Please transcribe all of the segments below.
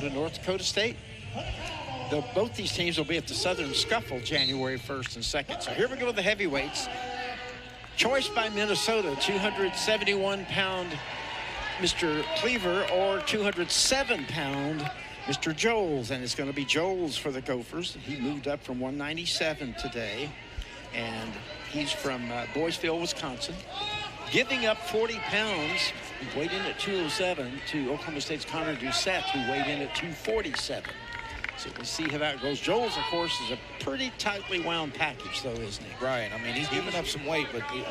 to North Dakota State. Both these teams will be at the Southern Scuffle January 1st and 2nd. So here we go with the heavyweights. Choice by Minnesota, 271-pound Mr. Cleaver or 207-pound Mr. Joles. And it's going to be Joles for the Gophers. He moved up from 197 today. And he's from Boysville, Wisconsin. Giving up 40 pounds, he weighed in at 207 to Oklahoma State's Konner Doucet, who weighed in at 247. So we'll see how that goes. Joles, of course, is a pretty tightly wound package, though, isn't he? Right. I mean, he's giving up some weight, but you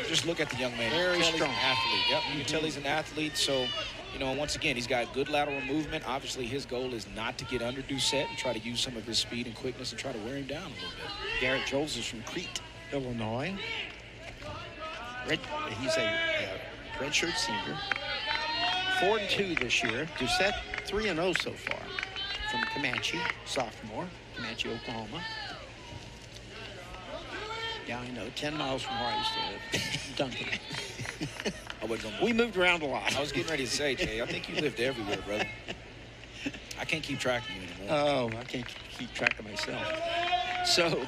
just look at the young man. Very strong athlete. Yep. You can tell he's an athlete. So, you know, once again, he's got good lateral movement. Obviously, his goal is not to get under Doucet and try to use some of his speed and quickness and try to wear him down a little bit. Garrett Joles is from Crete, Illinois. He's a redshirt senior. 4-2 this year. Doucet 3-0 so far. From Comanche, sophomore, Comanche, Oklahoma. Yeah, I know, 10 miles from where I used to live. Duncan. We moved around a lot. I was getting ready to say, Jay, I think you lived everywhere, brother. I can't keep track of you anymore. Oh, I can't keep track of myself. So,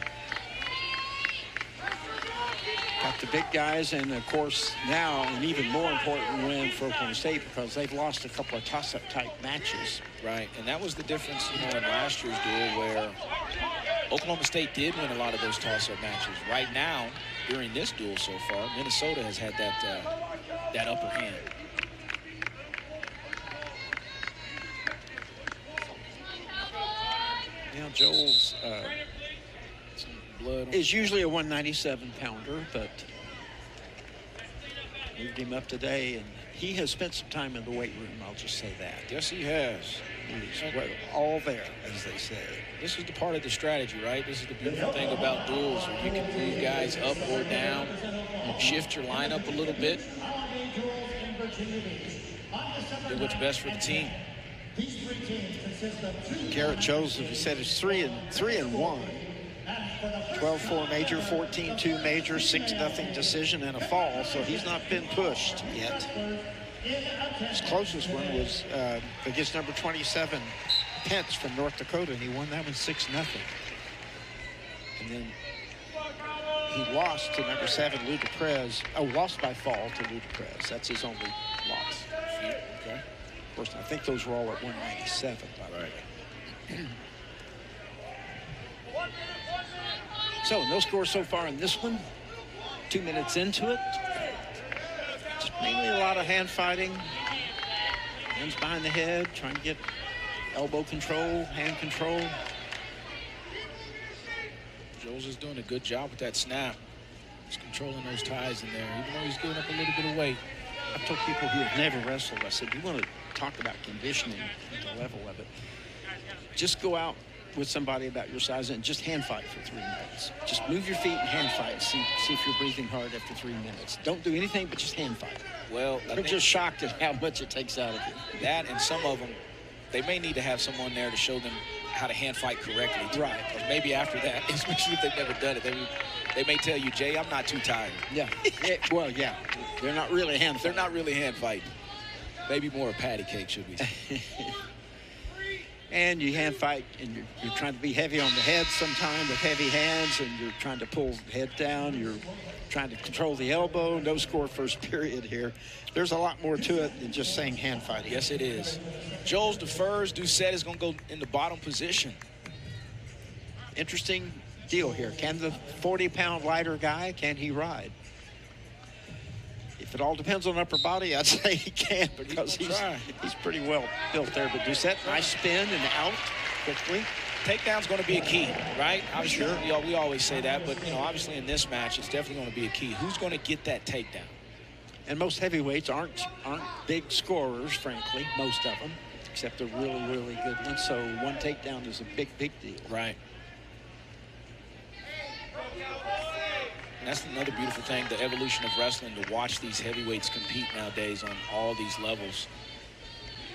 got the big guys, and of course now an even more important win for Oklahoma State because they've lost a couple of toss-up type matches. Right, and that was the difference, you know, in last year's duel where Oklahoma State did win a lot of those toss-up matches. Right now, during this duel so far, Minnesota has had that upper hand. Now Joles is usually a 197-pounder, but moved him up today, and he has spent some time in the weight room, I'll just say that. Yes, he has. He's all there, as they say. This is the part of the strategy, right? This is the beautiful thing about duels, where you can move guys up or down, shift your lineup a little bit, do what's best for the team. Garrett Joles, as we said, is 3-1. 12-4 major, 14-2 major, 6-0 decision, and a fall, so he's not been pushed yet. His closest one was against number 27, Pence from North Dakota, and he won that one 6-0. And then he lost to number 7, Lou Duprez. Oh, lost by fall to Lou Duprez. That's his only loss. Okay. Of course, I think those were all at 197, by the way. So, no score so far in this one. 2 minutes into it. Just mainly a lot of hand fighting. Hands behind the head, trying to get elbow control, hand control. Joles is doing a good job with that snap. He's controlling those ties in there, even though he's giving up a little bit of weight. I've told people who have never wrestled, I said, you want to talk about conditioning at the level of it. Just go out with somebody about your size and just hand fight for 3 minutes. Just move your feet and hand fight. See if you're breathing hard after 3 minutes. Don't do anything but just hand fight. Well, I'm just shocked at how much it takes out of you. That, and some of them, they may need to have someone there to show them how to hand fight correctly. Too. Right. Or maybe after that, especially if they've never done it, they may tell you, Jay, I'm not too tired. Yeah. Well, yeah. They're not really hand fighting. They're not really hand fighting. Maybe more a patty cake, should we say. And you hand fight, and you're trying to be heavy on the head sometime with heavy hands, and you're trying to pull the head down. You're trying to control the elbow. No score first period here. There's a lot more to it than just saying hand fighting. Yes, it is. Joles defers. Doucet is going to go in the bottom position. Interesting deal here. Can the 40-pound lighter guy, can he ride? If it all depends on upper body, I'd say he can, because he's pretty well built there. But Doucet, nice spin and out quickly. Takedown's going to be a key, right? Obviously, sure. We always say that, but, you know, obviously in this match, it's definitely going to be a key. Who's going to get that takedown? And most heavyweights aren't big scorers, frankly, most of them, except the really, really good ones. So one takedown is a big, big deal. Right. And that's another beautiful thing, the evolution of wrestling, to watch these heavyweights compete nowadays on all these levels.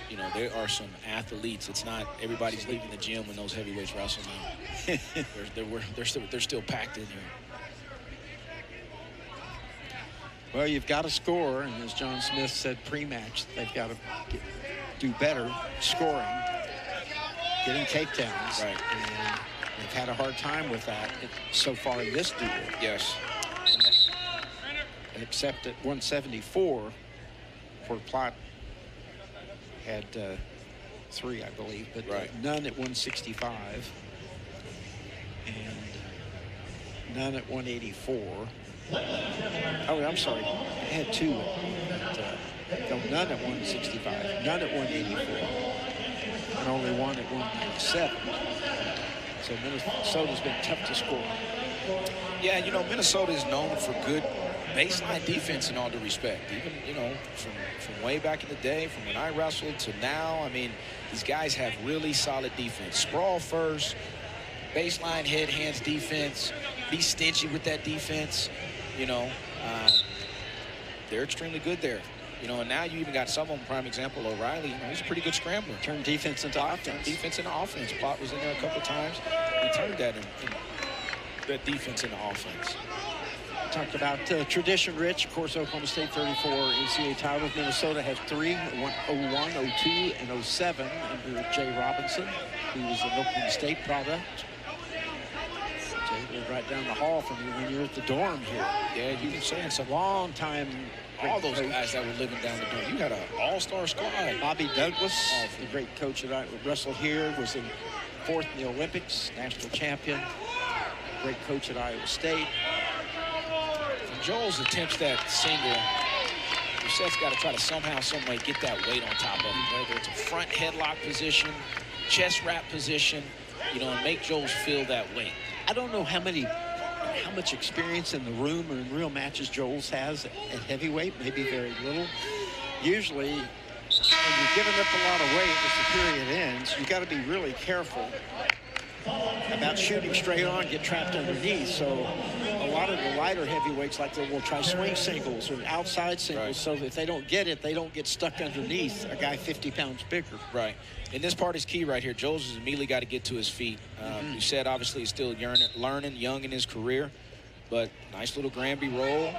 You know, there are some athletes. It's not everybody's leaving the gym when those heavyweights wrestle now. they're still packed in here. Well, you've got to score, and as John Smith said pre-match, they've got to do better scoring. getting takedowns. Right. And they've had a hard time with that so far in this duel. Yes. Except at 174, for Plot had 3, I believe, but none at 165 and none at 184. Oh, I'm sorry, I had 2, but no, none at 165, none at 184, and only 1 at 197. So Minnesota's been tough to score. Yeah, you know, Minnesota is known for good baseline defense in all due respect. Even, you know, from way back in the day, from when I wrestled to now, I mean, these guys have really solid defense. Sprawl first, baseline head, hands defense, be stingy with that defense, you know. They're extremely good there. You know, and now you even got some of them, prime example, O'Reilly, you know, he's a pretty good scrambler. Turn defense into offense. Turn defense into offense. Plot was in there a couple of times. He turned that that defense into offense. Talked about tradition rich. Of course, Oklahoma State 34 NCAA titles. Minnesota has 3, 01, 02, and 07 under Jay Robinson, who was an Oklahoma State product. Jay lived right down the hall from you when you were at the dorm here. Yeah, you were saying some long time. All those guys that were living down the dorm. You had an all-star squad. Bobby Douglas, the great coach that I wrestled here, was in 4th in the Olympics, national champion. Great coach at Iowa State. Joles attempts that single. Doucet's got to try to somehow, some way get that weight on top of him, whether it's a front headlock position, chest wrap position, you know, and make Joles feel that weight. I don't know how much experience in the room or in real matches Joles has at heavyweight, maybe very little. Usually, when you're giving up a lot of weight as the period ends, you got to be really careful about shooting straight on, get trapped underneath. So a lot of the lighter heavyweights like that will try swing singles or outside singles, so that if they don't get it, they don't get stuck underneath a guy 50 pounds bigger. Right. And this part is key right here. Joles has immediately got to get to his feet. Doucet obviously is still learning, young in his career, but nice little Granby roll.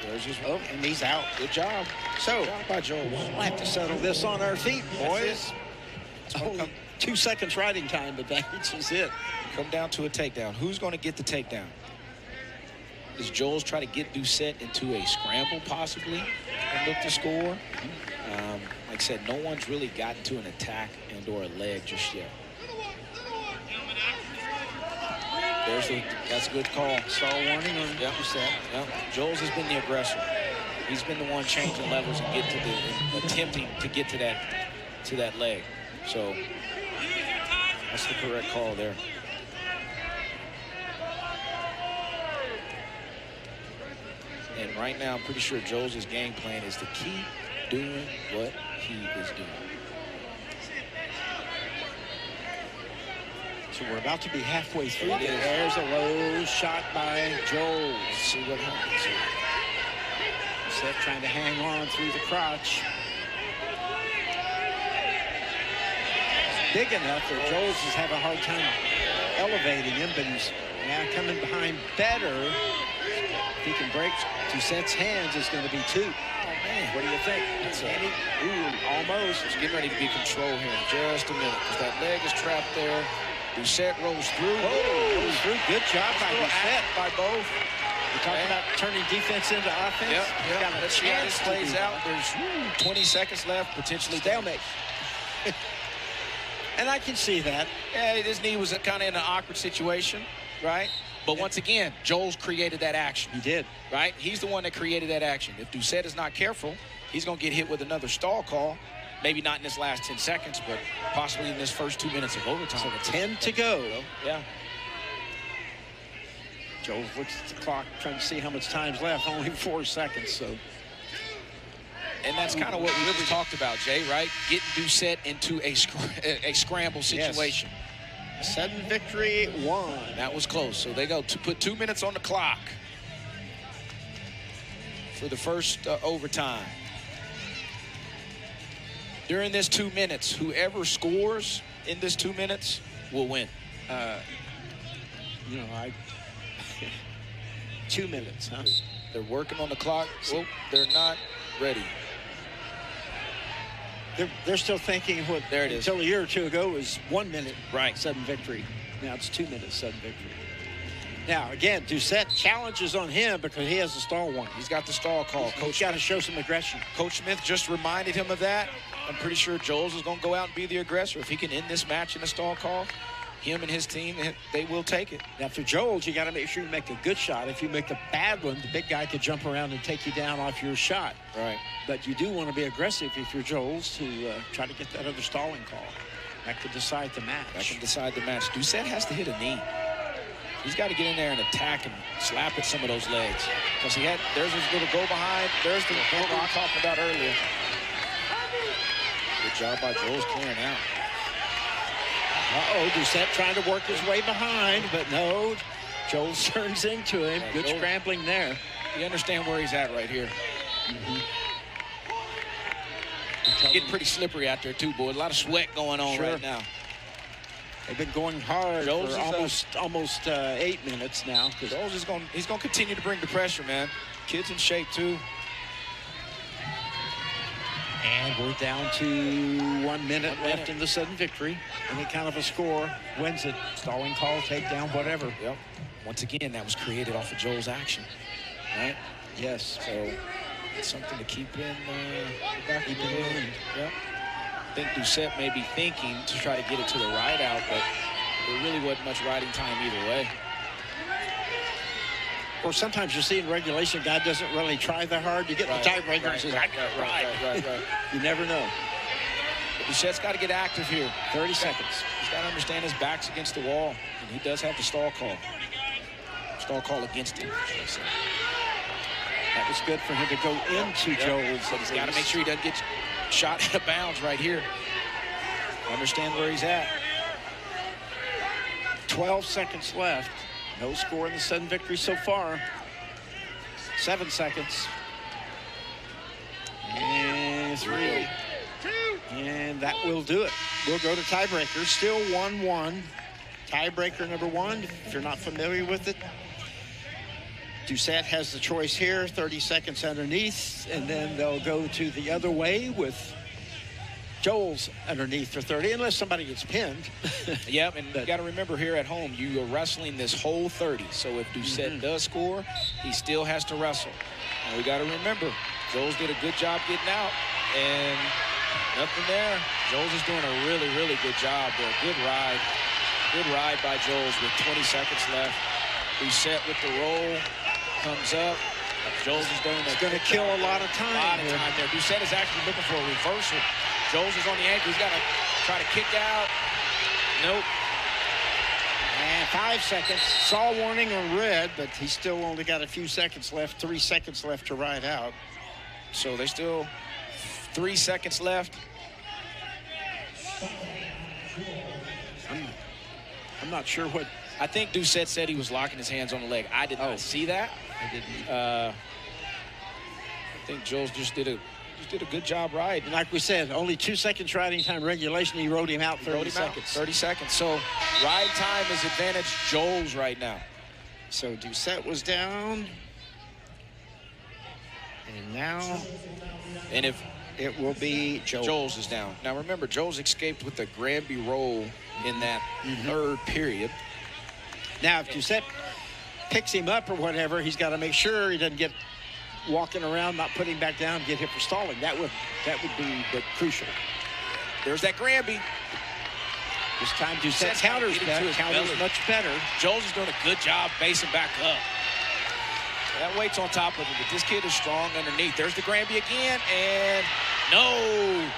There's his, and he's out. Good job. So, Good job by Joles. We'll have to settle this on our feet, boys. Only 2 seconds riding time advantage is it. Come down to a takedown. Who's going to get the takedown? Does Joles try to get Doucet into a scramble possibly and look to score? Like I said, no one's really gotten to an attack and or a leg just yet. That's a good call. Stall warning on Doucet. Yep. Joles has been the aggressor. He's been the one changing levels and attempting to get to that leg. So that's the correct call there. And right now, I'm pretty sure Joles' game plan is to keep doing what he is doing. So we're about to be halfway through. There's a low shot by Joles. Let's see what happens here. Doucet trying to hang on through the crotch. It's big enough that Joles is having a hard time elevating him, but he's now coming behind better. If he can break Doucet's hands, it's going to be 2. What do you think? That's almost. It's getting ready to be control here in just a minute, because that leg is trapped there. Doucet rolls through. Rolls through. Good job by Doucet. By both. We're talking about turning defense into offense. Yep. Got a Let's see how chance this plays out. There's 20 seconds left, potentially stalemate. And I can see that. Yeah, his knee was kind of in an awkward situation, right? But once again, Joles created that action. He did. Right? He's the one that created that action. If Doucet is not careful, he's going to get hit with another stall call. Maybe not in this last 10 seconds, but possibly in this first 2 minutes of overtime. So 10 to go. Yeah. Joles looks at the clock, trying to see how much time's left. Only 4 seconds, so. And that's kind of what we really talked about, Jay, right? Getting Doucet into a scramble situation. Yes. Sudden victory, 1. That was close. So they go to put 2 minutes on the clock for the first overtime. During this 2 minutes, whoever scores in this 2 minutes will win. 2 minutes, huh? They're working on the clock. Oh, they're not ready. They're still thinking what There it is. until a year or two ago was 1 minute Right. sudden victory. Now it's 2 minutes sudden victory. Now again, Doucet challenges on him because he has a stall warning. He's got the stall call. Coach got to show some aggression. Coach Smith just reminded him of that. I'm pretty sure Joles is going to go out and be the aggressor. If he can end this match in a stall call, him and his team, they will take it. Now for Joles, you got to make sure you make a good shot. If you make a bad one, the big guy could jump around and take you down off your shot. Right. But you do want to be aggressive if you're Joles to try to get that other stalling call. That could decide the match. That can decide the match. Doucet has to hit a knee. He's got to get in there and attack and slap at some of those legs. Because there's his little go behind. There's the what we were talking about earlier. Good job by Joles clearing out. Doucet trying to work his way behind, but no. Joles turns into him. Yeah, Good Joles, scrambling there. You understand where he's at right here. Getting pretty slippery out there too, boy. A lot of sweat going on right now. They've been going hard Joles for almost 8 minutes now. Joles is he's going to continue to bring the pressure, man. Kid's in shape too. And we're down to 1 minute left in the sudden victory. Any kind of a score wins it. Stalling call, takedown, whatever. Yep. Once again, that was created off of Joles' action, right? Yes. So it's something to keep in the back of your mind. Yep. I think Doucet may be thinking to try to get it to the right out, but there really wasn't much riding time either way. Or sometimes you see in regulation, a guy doesn't really try that hard. You get the tiebreaker and says, Right. You never know. But Doucet's got to get active here. 30 seconds. He's got to understand his back's against the wall, and he does have the stall call. Stall call against him, should I say. That was good for him to go into Joles. But he's got to make sure he doesn't get shot out of bounds right here. Understand where he's at. 12 seconds left. No score in the sudden victory so far. 7 seconds. And 3. And that will do it. We'll go to tiebreaker. Still 1-1. Tiebreaker number 1, if you're not familiar with it. Doucet has the choice here, 30 seconds underneath, and then they'll go to the other way with Joles underneath for 30, unless somebody gets pinned. Yep, and you got to remember here at home, you are wrestling this whole 30. So if Doucet does score, he still has to wrestle. And we got to remember, Joles did a good job getting out, and nothing there. Joles is doing a really, really good job there. Good ride. Good ride by Joles with 20 seconds left. Doucet with the roll, comes up. Joles is doing a going to kill a lot of time. There. Doucet is actually looking for a reversal. Joles is on the ankle. He's got to try to kick out. Nope. And 5 seconds. Saw warning on red, but he's still only got a few seconds left. 3 seconds left to ride out. So they still 3 seconds left. I'm not sure what. I think Doucet said he was locking his hands on the leg. I did not see that. I didn't. I think Joles just did a good job riding. And like we said, only 2 seconds riding time regulation. He rode him out 30 seconds. 30 seconds. So ride time is advantage Joles right now. So Doucet was down. And now. And if it will be Joles is down. Now remember, Joles escaped with the Granby roll in that third period. Now if Doucet picks him up or whatever, he's got to make sure he doesn't get walking around, not putting back down, and get hit for stalling. That would be crucial. There's that Granby. This time Doucet counters better. Counters much better. Joles is doing a good job basing back up. That weight's on top of him, but this kid is strong underneath. There's the Granby again, and no.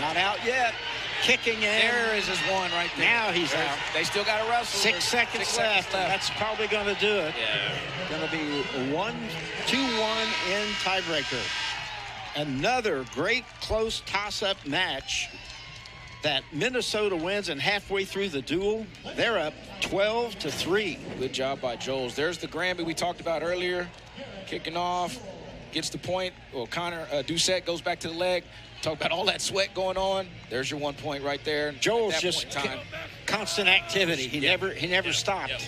Not out yet. Kicking in. There is his one right there. Now he's out. They still got to wrestle. 6 seconds left. That's probably going to do it. Yeah. Going to be 2-1 in tiebreaker. Another great close toss-up match that Minnesota wins, and halfway through the duel, they're up 12-3. Good job by Joles. There's the Granby we talked about earlier. Kicking off, gets the point. Well, Konner Doucet goes back to the leg. Talk about all that sweat going on. There's your 1 point right there. Joles just constant activity. He never stopped.